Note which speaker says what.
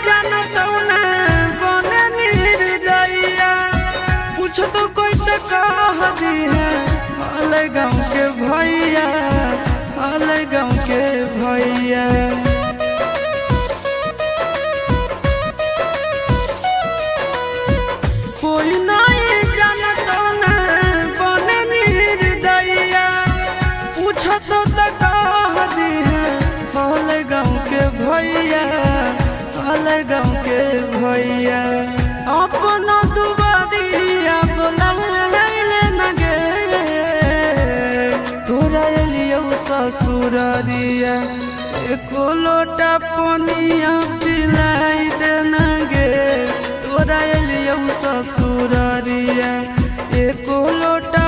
Speaker 1: जानत ना बने निर्दया पूछ तो कोई तो कह दी है हाल गाँव के भैया हाल गाँव के भैया। कोई नहीं जानत ना बने निर्दया पूछ तो कह दी है हाल गाँव के भैया हाल गाँव के भैया। अपना दुबारिया बोले न गे तोरा एलियो ससुरारिया एको लोटा पनिया पिलाई देना गे तोरा एलियो ससुरारिया एको लोटा